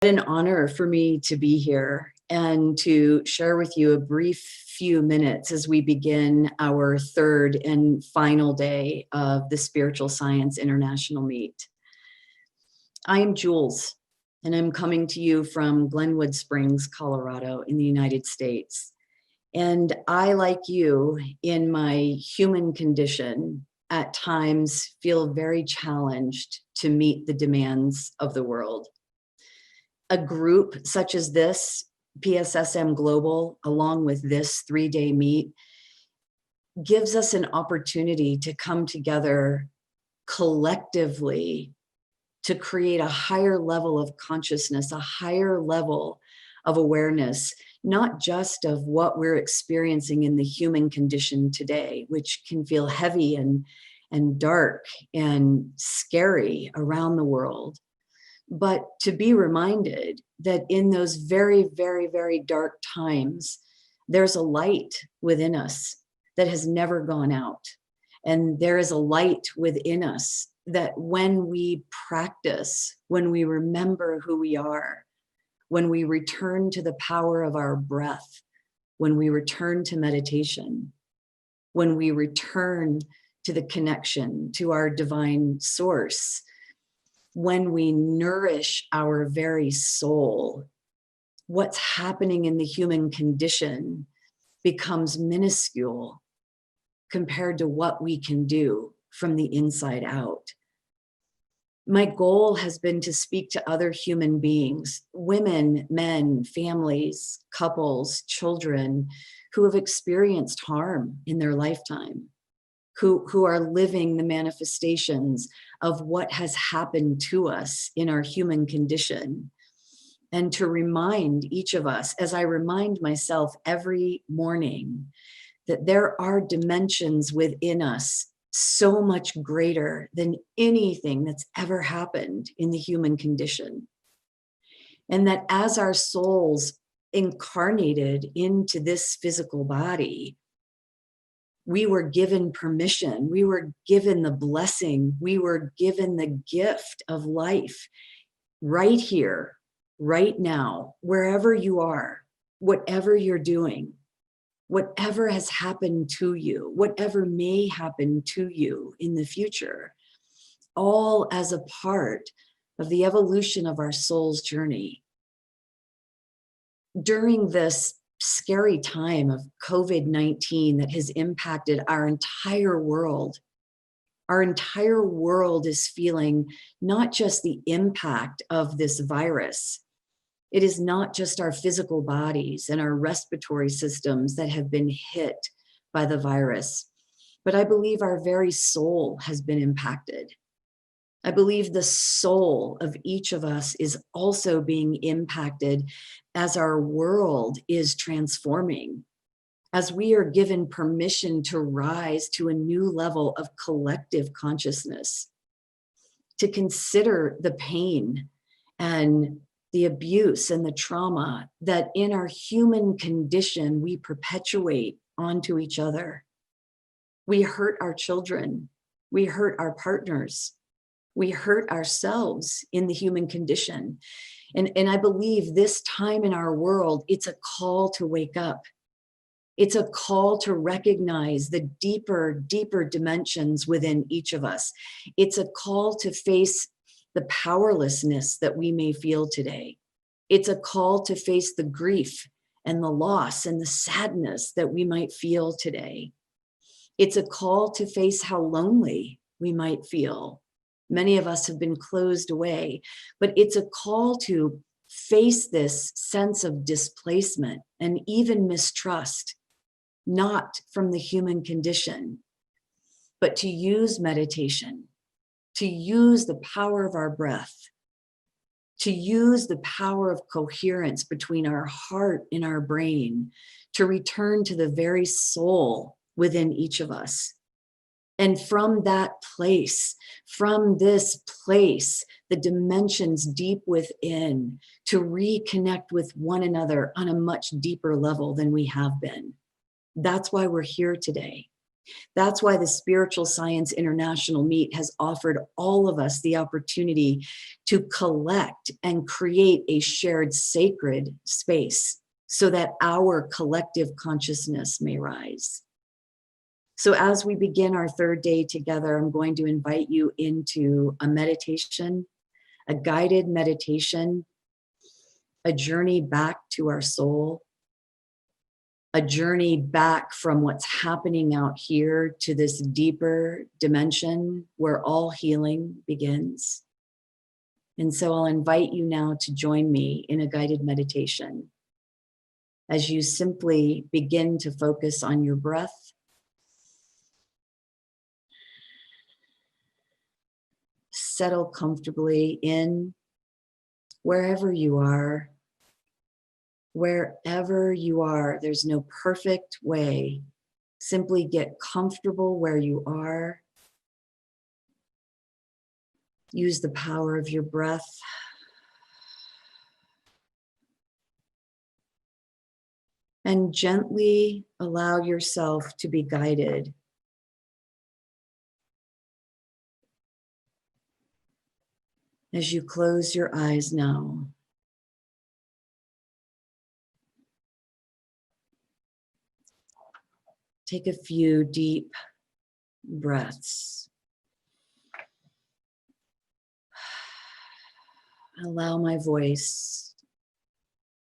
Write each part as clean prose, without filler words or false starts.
An honor for me to be here and to share with you a brief few minutes as we begin our third and final day of the Spiritual Science International Meet. I am Jules, and I'm coming to you from Glenwood Springs, Colorado, in the United States. And I, like you, in my human condition, at times feel very challenged to meet the demands of the world. A group such as this, PSSM Global, along with this 3-day meet, gives us an opportunity to come together collectively to create a higher level of consciousness, a higher level of awareness, not just of what we're experiencing in the human condition today, which can feel heavy and dark and scary around the world, but to be reminded that in those very, very, very dark times, there's a light within us that has never gone out. And there is a light within us that when we practice, when we remember who we are, when we return to the power of our breath, when we return to meditation, when we return to the connection to our divine source, when we nourish our very soul, what's happening in the human condition becomes minuscule compared to what we can do from the inside out. My goal has been to speak to other human beings, women, men, families, couples, children who have experienced harm in their lifetime, who are living the manifestations of what has happened to us in our human condition. And to remind each of us, as I remind myself every morning, that there are dimensions within us so much greater than anything that's ever happened in the human condition. And that as our souls incarnated into this physical body, we were given permission, we were given the blessing, we were given the gift of life right here, right now, wherever you are, whatever you're doing, whatever has happened to you, whatever may happen to you in the future, all as a part of the evolution of our soul's journey. During this scary time of COVID-19 that has impacted our entire world is feeling not just the impact of this virus. It is not just our physical bodies and our respiratory systems that have been hit by the virus, but I believe our very soul has been impacted. I believe the soul of each of us is also being impacted as our world is transforming, as we are given permission to rise to a new level of collective consciousness, to consider the pain and the abuse and the trauma that in our human condition we perpetuate onto each other. We hurt our children, we hurt our partners, we hurt ourselves in the human condition. And I believe this time in our world, it's a call to wake up. It's a call to recognize the deeper, deeper dimensions within each of us. It's a call to face the powerlessness that we may feel today. It's a call to face the grief and the loss and the sadness that we might feel today. It's a call to face how lonely we might feel. Many of us have been closed away, but it's a call to face this sense of displacement and even mistrust, not from the human condition, but to use meditation, to use the power of our breath, to use the power of coherence between our heart and our brain, to return to the very soul within each of us. And from that place, from this place, the dimensions deep within, to reconnect with one another on a much deeper level than we have been. That's why we're here today. That's why the Spiritual Science International Meet has offered all of us the opportunity to collect and create a shared sacred space so that our collective consciousness may rise. So as we begin our third day together, I'm going to invite you into a meditation, a guided meditation, a journey back to our soul, a journey back from what's happening out here to this deeper dimension where all healing begins. And so I'll invite you now to join me in a guided meditation as you simply begin to focus on your breath. Settle comfortably in wherever you are. Wherever you are, there's no perfect way. Simply get comfortable where you are. Use the power of your breath. And gently allow yourself to be guided. As you close your eyes now, take a few deep breaths. Allow my voice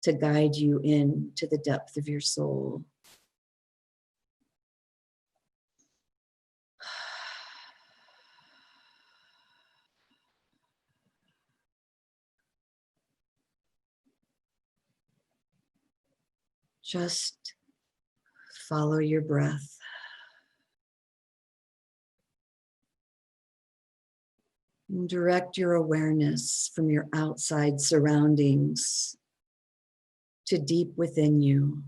to guide you into the depth of your soul. Just follow your breath. And direct your awareness from your outside surroundings to deep within you.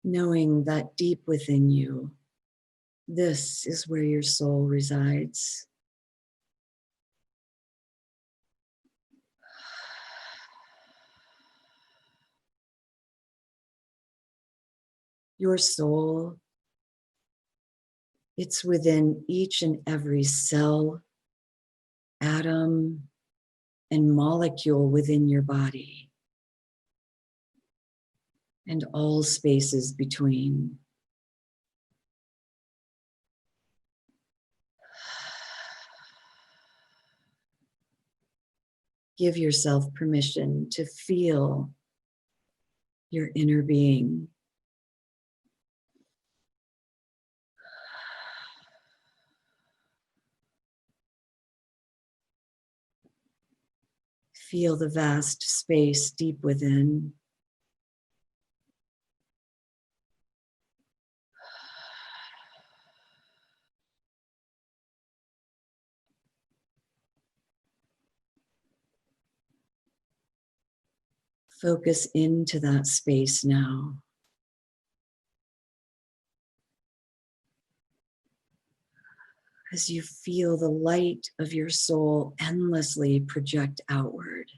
Knowing that deep within you, this is where your soul resides. Your soul, it's within each and every cell, atom, and molecule within your body, and all spaces between. Give yourself permission to feel your inner being. Feel the vast space deep within. Focus into that space now. As you feel the light of your soul endlessly project outward.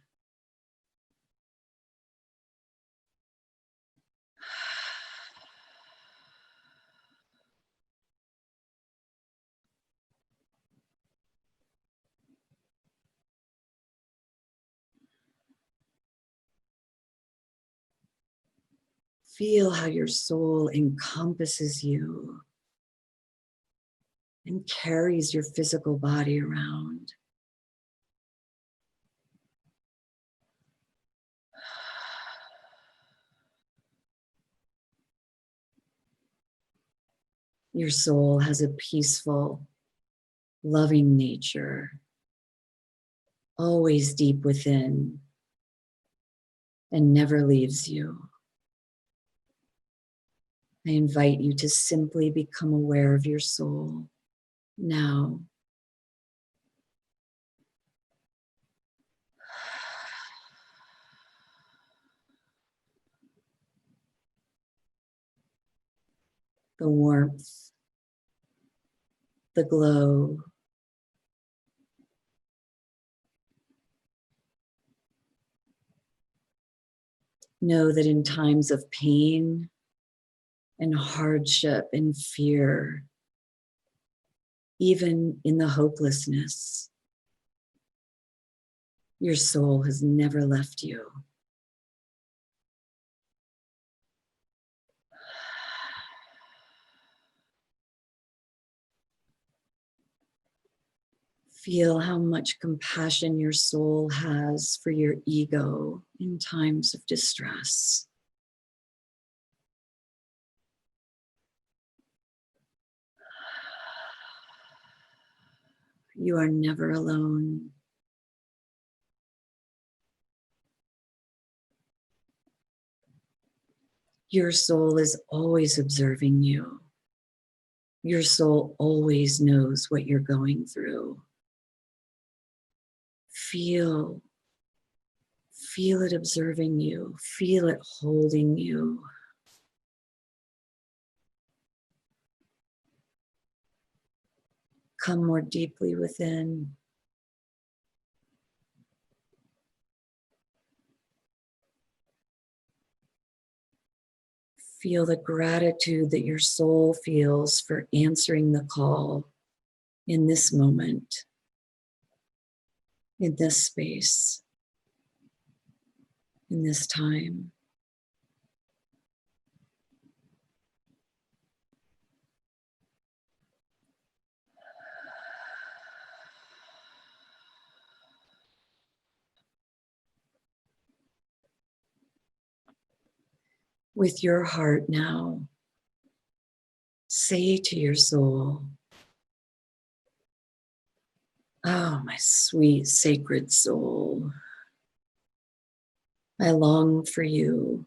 Feel how your soul encompasses you and carries your physical body around. Your soul has a peaceful, loving nature, always deep within, and never leaves you. I invite you to simply become aware of your soul now. The warmth, the glow, know that in times of pain and hardship and fear, even in the hopelessness. Your soul has never left you. Feel how much compassion your soul has for your ego in times of distress. You are never alone. Your soul is always observing you. Your soul always knows what you're going through. Feel it observing you. Feel it holding you. Come more deeply within. Feel the gratitude that your soul feels for answering the call in this moment, in this space, in this time. With your heart now, say to your soul, "Oh, my sweet, sacred soul, I long for you.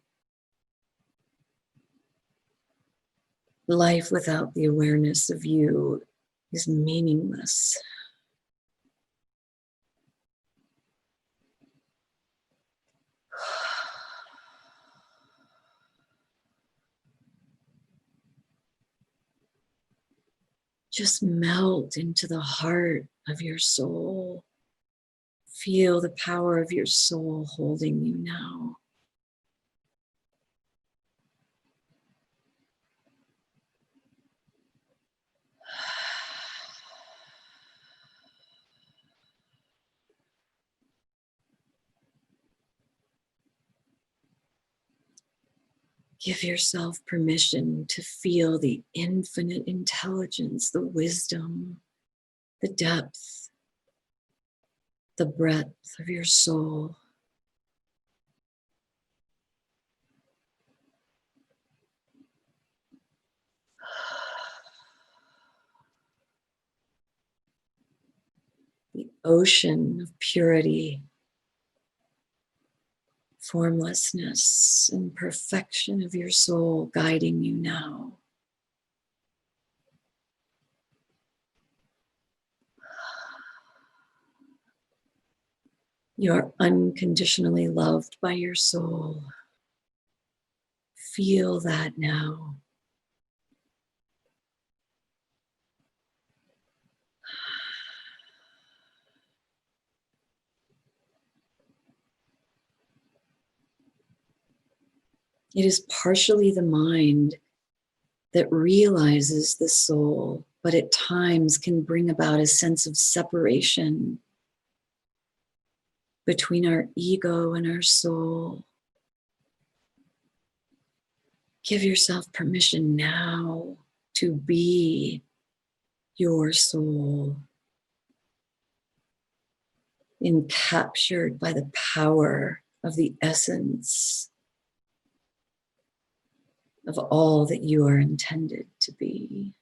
Life without the awareness of you is meaningless. Just melt into the heart of your soul. Feel the power of your soul holding you now. Give yourself permission to feel the infinite intelligence, the wisdom, the depth, the breadth of your soul. The ocean of purity, formlessness, and perfection of your soul guiding you now. You are unconditionally loved by your soul. Feel that now. It is partially the mind that realizes the soul, but at times can bring about a sense of separation between our ego and our soul. Give yourself permission now to be your soul, encaptured by the power of the essence of all that you are intended to be.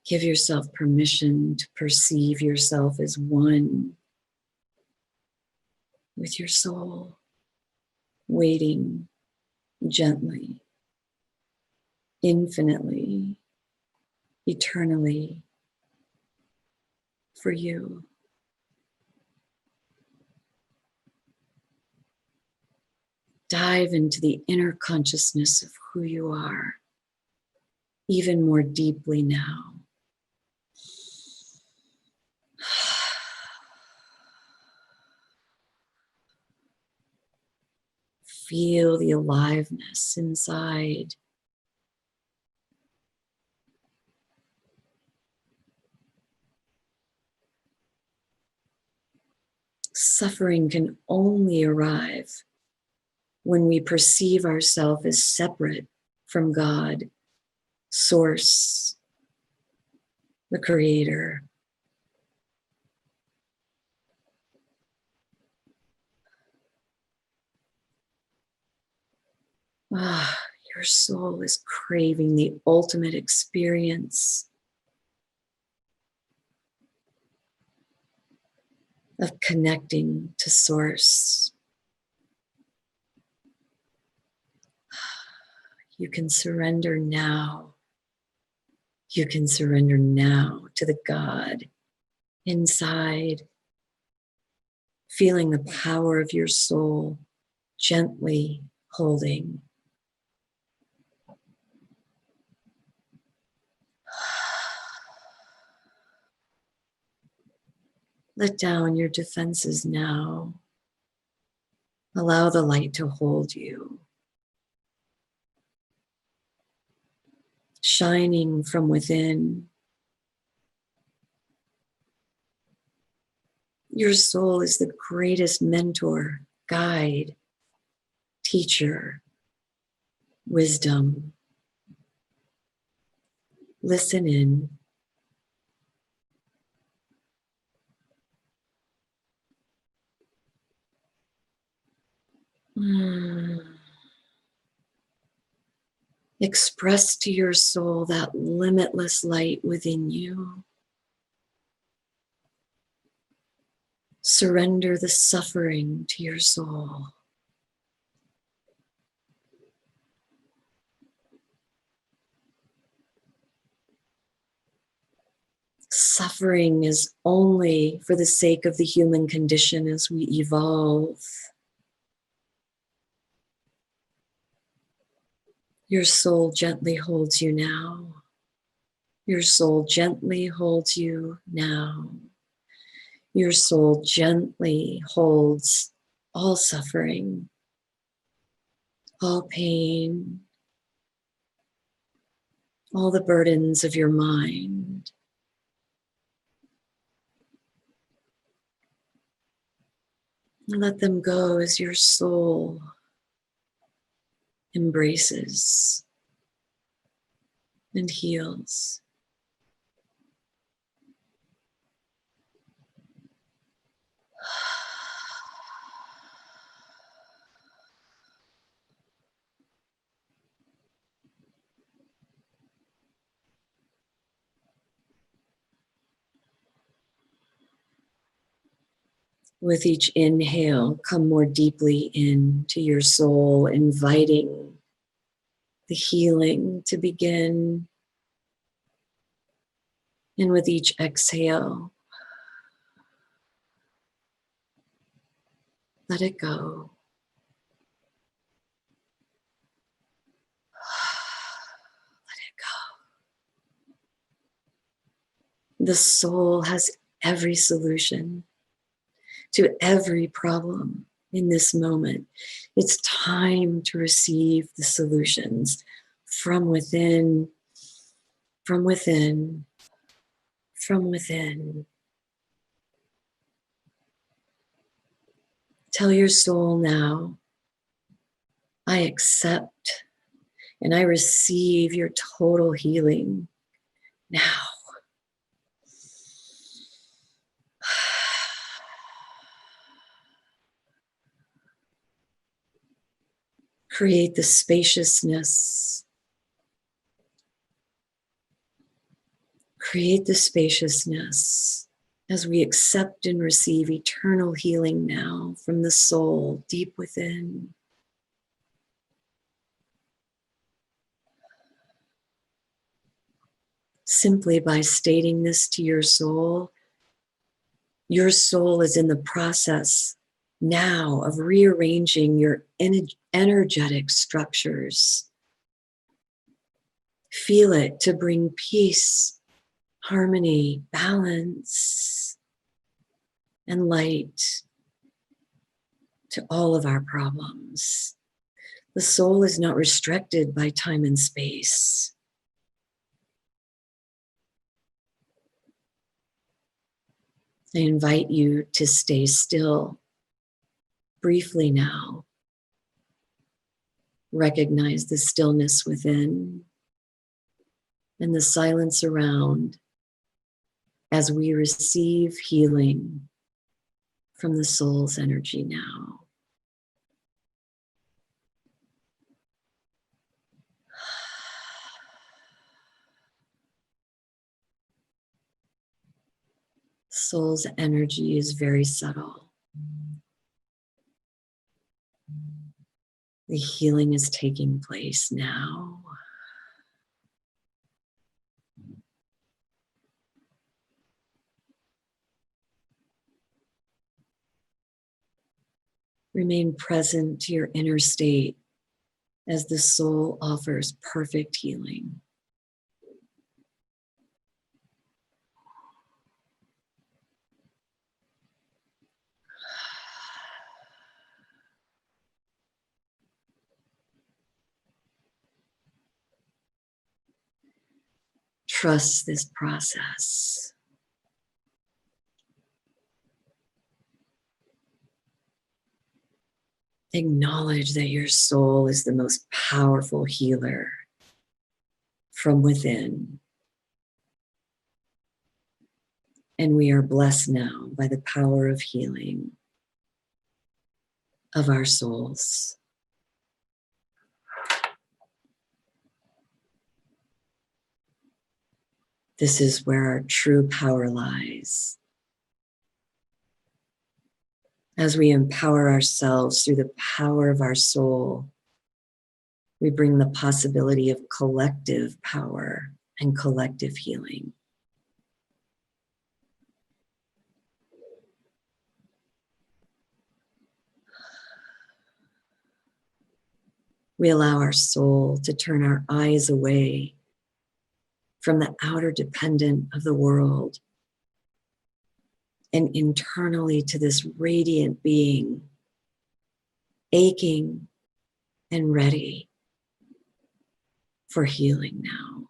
Give yourself permission to perceive yourself as one with your soul, waiting gently, infinitely, eternally for you. Dive into the inner consciousness of who you are. even more deeply now. Feel the aliveness inside. Suffering can only arrive when we perceive ourselves as separate from God, Source, the Creator. Your soul is craving the ultimate experience of connecting to Source. You can surrender now. You can surrender now to the God inside, feeling the power of your soul gently holding. Let down your defenses now. Allow the light to hold you, shining from within. Your soul is the greatest mentor, guide, teacher, wisdom. Listen in. Express to your soul that limitless light within you. Surrender the suffering to your soul. Suffering is only for the sake of the human condition as we evolve. Your soul gently holds you now. Your soul gently holds you now. Your soul gently holds all suffering, all pain, all the burdens of your mind. And let them go as your soul embraces and heals. With each inhale, come more deeply into your soul, inviting the healing to begin. And with each exhale, let it go. Let it go. The soul has every solution to every problem in this moment. It's time to receive the solutions from within, from within, from within. Tell your soul now, I accept and I receive your total healing now. Create the spaciousness. Create the spaciousness as we accept and receive eternal healing now from the soul deep within. Simply by stating this to your soul is in the process now of rearranging your energetic structures. Feel it to bring peace, harmony, balance, and light to all of our problems. The soul is not restricted by time and space. I invite you to stay still briefly now. Recognize the stillness within and the silence around as we receive healing from the soul's energy now. Soul's energy is very subtle. The healing is taking place now. Remain present to your inner state as the soul offers perfect healing. Trust this process. Acknowledge that your soul is the most powerful healer from within. And we are blessed now by the power of healing of our souls. This is where our true power lies. As we empower ourselves through the power of our soul, we bring the possibility of collective power and collective healing. We allow our soul to turn our eyes away from the outer dependent of the world and internally to this radiant being, aching and ready for healing now.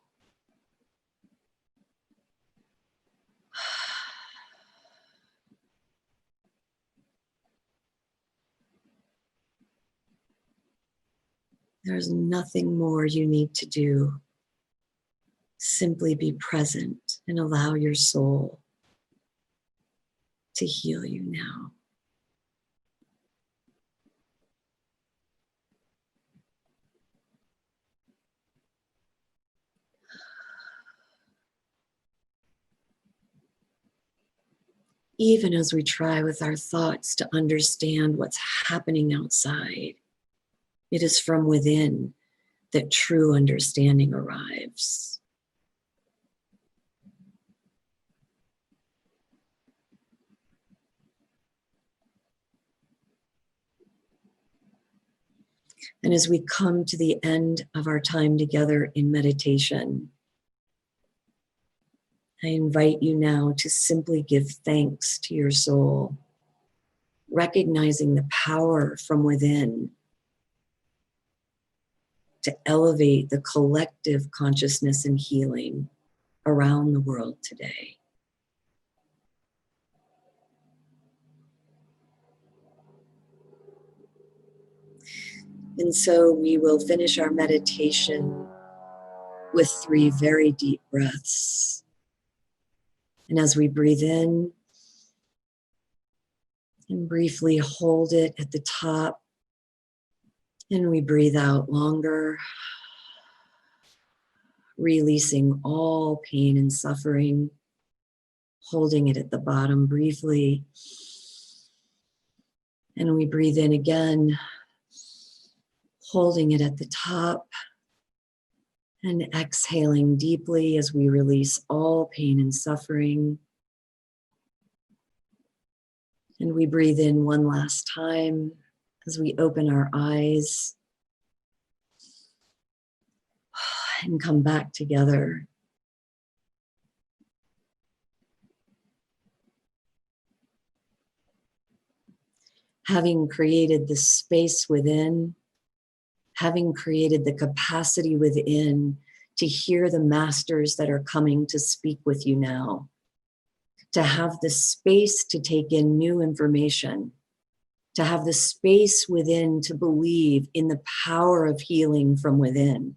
There's nothing more you need to do. Simply be present and allow your soul to heal you now. Even as we try with our thoughts to understand what's happening outside, it is from within that true understanding arrives. And as we come to the end of our time together in meditation, I invite you now to simply give thanks to your soul, recognizing the power from within to elevate the collective consciousness and healing around the world today. And so we will finish our meditation with 3 very deep breaths. And as we breathe in and briefly hold it at the top, and we breathe out longer, releasing all pain and suffering, holding it at the bottom briefly. And we breathe in again, holding it at the top, and exhaling deeply as we release all pain and suffering. And we breathe in one last time as we open our eyes. and come back together. Having created the space within, having created the capacity within to hear the masters that are coming to speak with you now, to have the space to take in new information, to have the space within to believe in the power of healing from within.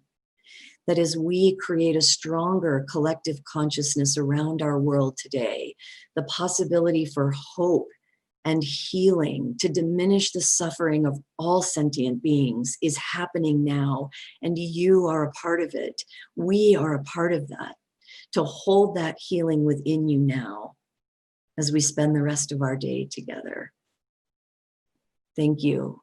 That as we create a stronger collective consciousness around our world today, the possibility for hope and healing to diminish the suffering of all sentient beings is happening now, and you are a part of it. We are a part of that. To hold that healing within you now as we spend the rest of our day together. Thank you.